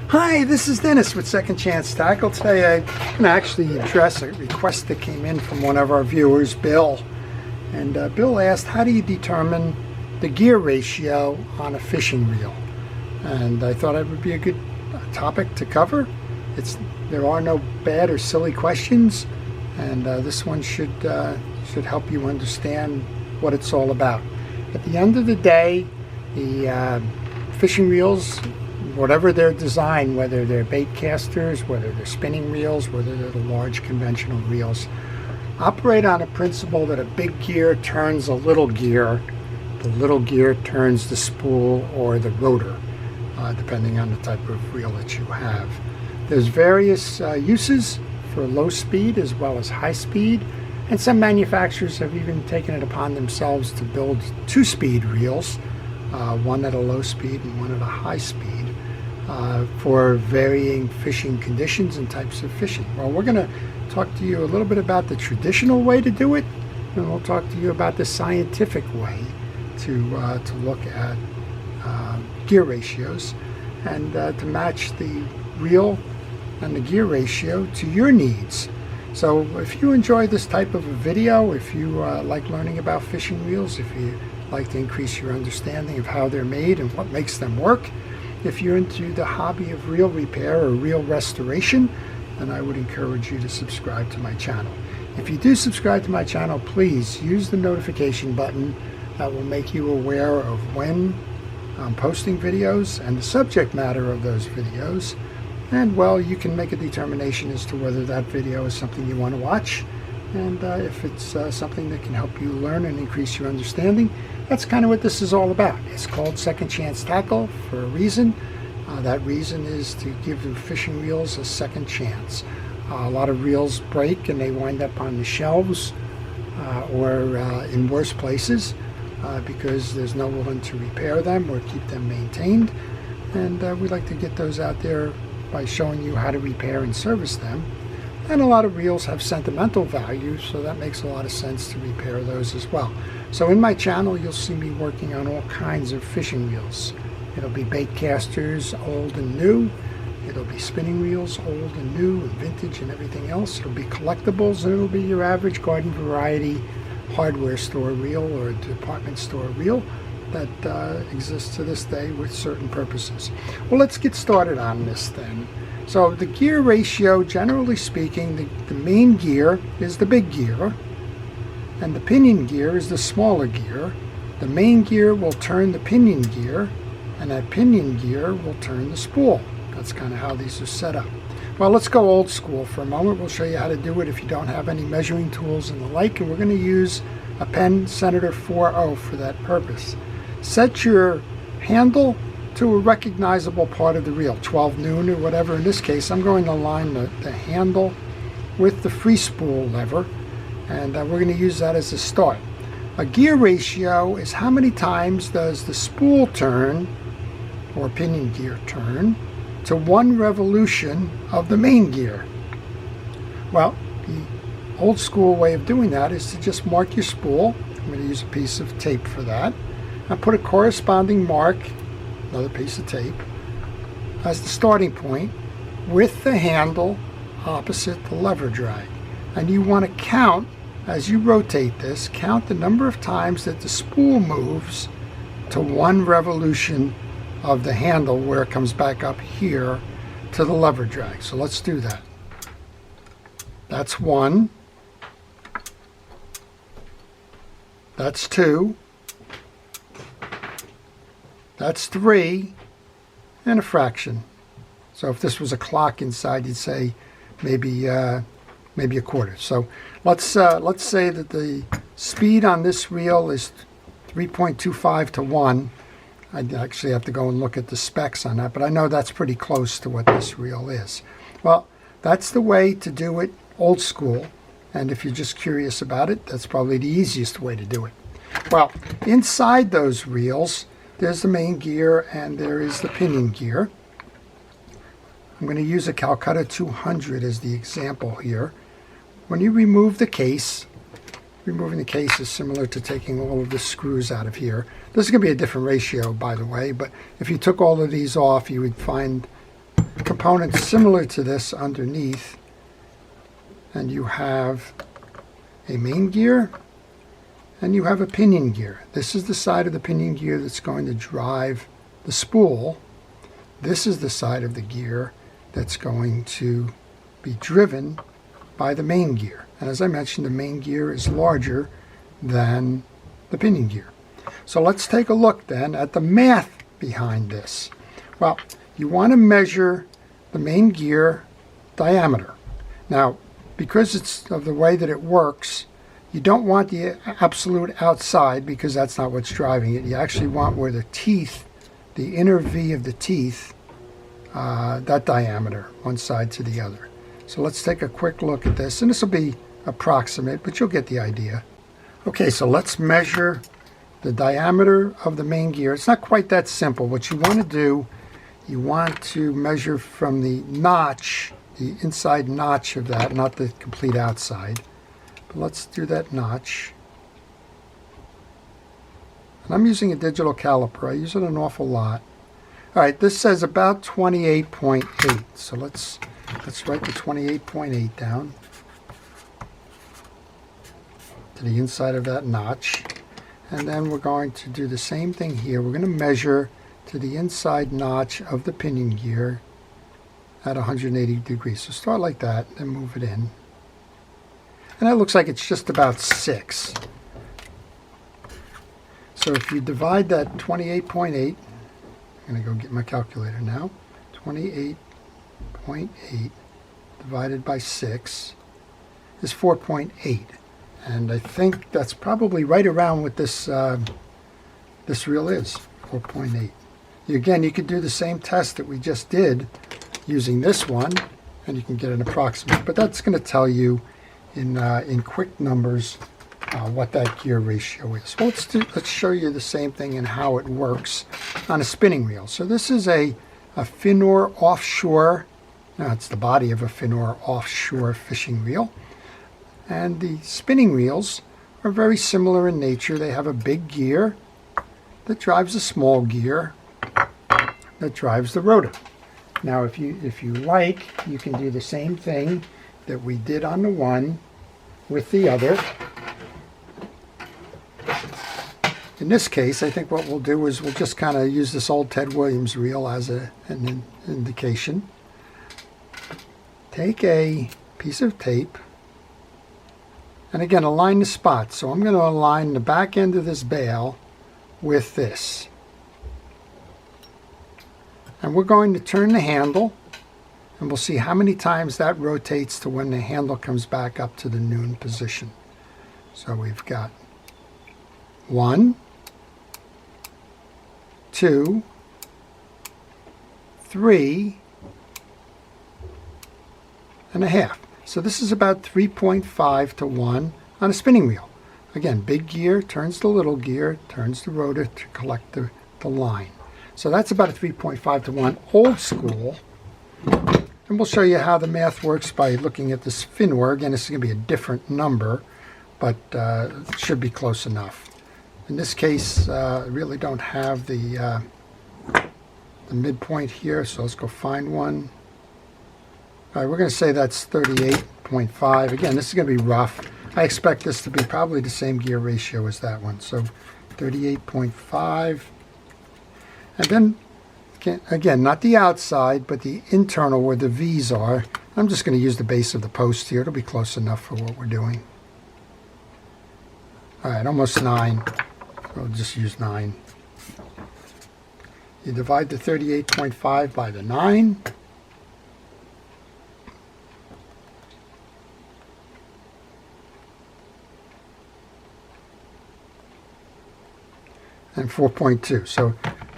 Hi, this is Dennis with Second Chance Tackle. Today I'm going to actually address a request that came in from one of our viewers, Bill. And Bill asked, how do you determine the gear ratio on a fishing reel? And I thought it would be a good topic to cover. There are no bad or silly questions, and this one should help you understand what it's all about. At the end of the day, the fishing reels, whatever their design, whether they're bait casters, whether they're spinning reels, whether they're the large conventional reels, operate on a principle that a big gear turns a little gear turns the spool or the rotor, depending on the type of reel that you have. There's various uses for low speed as well as high speed, and some manufacturers have even taken it upon themselves to build two-speed reels, one at a low speed and one at a high speed, for varying fishing conditions and types of fishing. Well, we're going to talk to you a little bit about the traditional way to do it, and we'll talk to you about the scientific way to look at gear ratios and to match the reel and the gear ratio to your needs. So if you enjoy this type of a video, if you like learning about fishing reels, if you like to increase your understanding of how they're made and what makes them work, if you're into the hobby of reel repair or reel restoration, then I would encourage you to subscribe to my channel. If you do subscribe to my channel, please use the notification button. That will make you aware of when I'm posting videos and the subject matter of those videos. And well, you can make a determination as to whether that video is something you want to watch, and if it's something that can help you learn and increase your understanding. That's kind of what this is all about. It's called Second Chance Tackle for a reason. That reason is to give the fishing reels a second chance. A lot of reels break and they wind up on the shelves or in worse places because there's no one to repair them or keep them maintained. And we like to get those out there by showing you how to repair and service them. And a lot of reels have sentimental value, so that makes a lot of sense to repair those as well. So in my channel, you'll see me working on all kinds of fishing reels. It'll be bait casters, old and new. It'll be spinning reels, old and new, and vintage and everything else. It'll be collectibles, and it'll be your average garden variety hardware store reel or department store reel that exists to this day with certain purposes. Well, let's get started on this then. So the gear ratio, generally speaking, the main gear is the big gear, and the pinion gear is the smaller gear. The main gear will turn the pinion gear, and that pinion gear will turn the spool. That's kind of how these are set up. Well, let's go old school for a moment. We'll show you how to do it if you don't have any measuring tools and the like, and we're going to use a Penn Senator 4.0 for that purpose. Set your handle to a recognizable part of the reel, 12 noon or whatever. In this case, I'm going to line the handle with the free spool lever, and we're going to use that as a start. A gear ratio is how many times does the spool turn, or pinion gear turn, to one revolution of the main gear. Well, the old school way of doing that is to just mark your spool. I'm going to use a piece of tape for that. And put a corresponding mark, another piece of tape, as the starting point with the handle opposite the lever drag. And you want to count, as you rotate this, count the number of times that the spool moves to one revolution of the handle where it comes back up here to the lever drag. So let's do that. That's 1. That's 2. That's 3, and a fraction. So if this was a clock inside, you'd say maybe a quarter. So let's say that the speed on this reel is 3.25 to 1. I'd actually have to go and look at the specs on that, but I know that's pretty close to what this reel is. Well, that's the way to do it old school, and if you're just curious about it, that's probably the easiest way to do it. Well, inside those reels, there's the main gear and there is the pinion gear. I'm going to use a Calcutta 200 as the example here. When you remove the case, removing the case is similar to taking all of the screws out of here. This is going to be a different ratio, by the way, but if you took all of these off, you would find component similar to this underneath, and you have a main gear and you have a pinion gear. This is the side of the pinion gear that's going to drive the spool. This is the side of the gear that's going to be driven by the main gear. And as I mentioned, the main gear is larger than the pinion gear. So let's take a look then at the math behind this. Well, you want to measure the main gear diameter. Now, because it's of the way that it works, you don't want the absolute outside because that's not what's driving it. You actually want where the teeth, the inner V of the teeth, that diameter, one side to the other. So let's take a quick look at this, and this will be approximate, but you'll get the idea. Okay, so let's measure the diameter of the main gear. It's not quite that simple. What you want to do, you want to measure from the notch, the inside notch of that, not the complete outside. But let's do that notch. And I'm using a digital caliper. I use it an awful lot. All right, this says about 28.8. So let's write the 28.8 down to the inside of that notch. And then we're going to do the same thing here. We're going to measure to the inside notch of the pinion gear at 180 degrees. So start like that and move it in. And that looks like it's just about 6. So if you divide that 28.8, I'm going to go get my calculator now, 28.8 divided by 6 is 4.8. And I think that's probably right around what this this reel is, 4.8. Again, you could do the same test that we just did using this one, and you can get an approximate. But that's going to tell you in quick numbers what that gear ratio is. Well, let's show you the same thing and how it works on a spinning reel. So this is a Finor offshore. Now it's the body of a Finor offshore fishing reel. And the spinning reels are very similar in nature. They have a big gear that drives a small gear that drives the rotor. Now if you like, you can do the same thing that we did on the one with the other. In this case, I think what we'll do is we'll just kind of use this old Ted Williams reel as an indication. Take a piece of tape and again align the spots. So I'm going to align the back end of this bail with this. And we're going to turn the handle, and we'll see how many times that rotates to when the handle comes back up to the noon position. So we've got 1, 2, 3 and a half. So this is about 3.5 to 1 on a spinning wheel. Again, big gear turns the little gear, turns the rotor to collect the line. So that's about a 3.5 to 1 old school. And we'll show you how the math works by looking at this Finor. Again, this is going to be a different number, but it should be close enough. In this case, I really don't have the midpoint here, so let's go find one. All right, we're going to say that's 38.5. Again, this is going to be rough. I expect this to be probably the same gear ratio as that one. So 38.5. And then, again, not the outside, but the internal where the V's are. I'm just going to use the base of the post here. It'll be close enough for what we're doing. All right, almost 9. We'll just use 9. You divide the 38.5 by the 9. And 4.2. So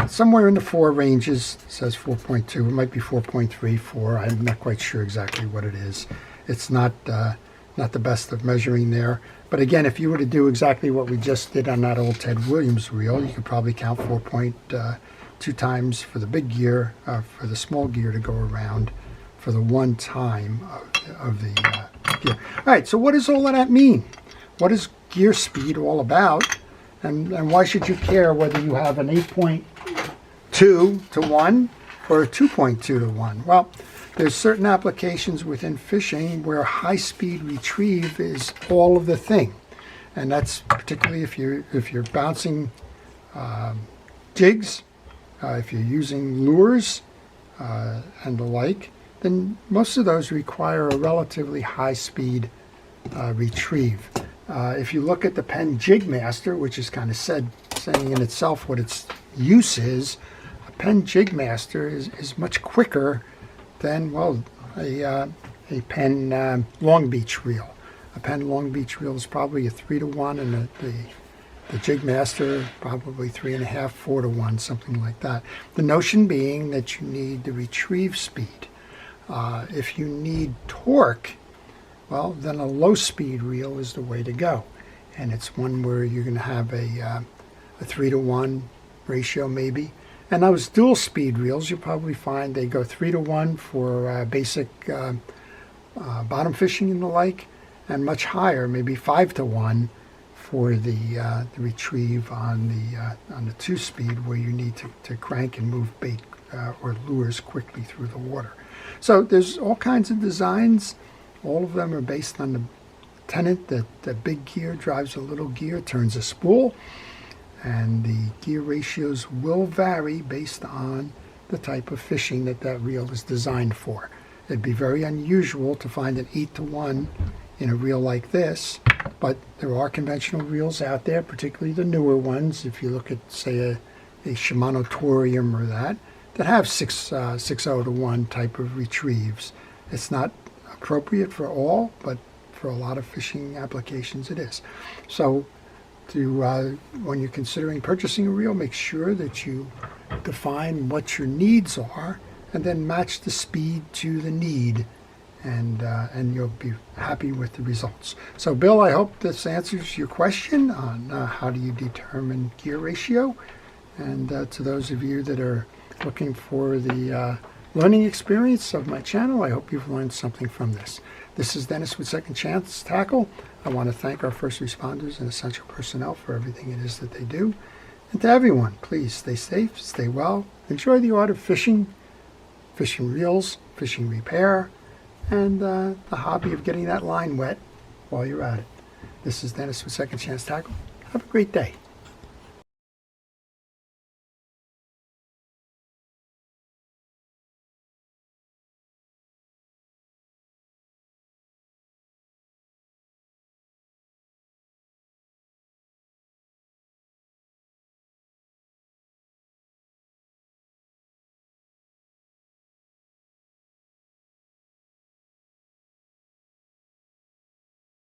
somewhere in the 4 ranges. It says 4.2. It might be 4.3, 4. I'm not quite sure exactly what it is. It's not the best of measuring there. But again, if you were to do exactly what we just did on that old Ted Williams reel, you could probably count 4.2 times for the big gear, for the small gear to go around for the one time of the gear. All right, so what does all of that mean? What is gear speed all about? And why should you care whether you have an 8.2 to 1 or 2.2 to 1? Well, there's certain applications within fishing where high-speed retrieve is all of the thing. And that's particularly if you're bouncing jigs, if you're using lures and the like, then most of those require a relatively high-speed retrieve. If you look at the Penn Jigmaster, which is kind of saying in itself what its use is, a Penn Jigmaster is much quicker than, well, a Penn Long Beach reel. A Penn Long Beach reel is probably a 3 to 1, and the Jigmaster probably 3.5, 4 to 1, something like that. The notion being that you need the retrieve speed. If you need torque, well, then a low-speed reel is the way to go, and it's one where you're going to have a 3 to 1 ratio maybe. And those dual-speed reels, you'll probably find they go 3 to 1 for basic bottom fishing and the like, and much higher, maybe 5 to 1 for the retrieve on the 2-speed, where you need to crank and move bait or lures quickly through the water. So there's all kinds of designs. All of them are based on the tenet that the big gear drives a little gear, turns a spool, and the gear ratios will vary based on the type of fishing that reel is designed for. It'd be very unusual to find an 8 to 1 in a reel like this, but there are conventional reels out there, particularly the newer ones. If you look at, say, a Shimano Torium or that have 6.0 to 1 type of retrieves. It's not appropriate for all, but for a lot of fishing applications it is. So when you're considering purchasing a reel, make sure that you define what your needs are and then match the speed to the need, and you'll be happy with the results. So Bill, I hope this answers your question on how do you determine gear ratio, and to those of you that are looking for the learning experience of my channel, I hope you've learned something from this. This is Dennis with Second Chance Tackle. I want to thank our first responders and essential personnel for everything it is that they do. And to everyone, please stay safe, stay well, enjoy the art of fishing, fishing reels, fishing repair, and the hobby of getting that line wet while you're at it. This is Dennis with Second Chance Tackle. Have a great day.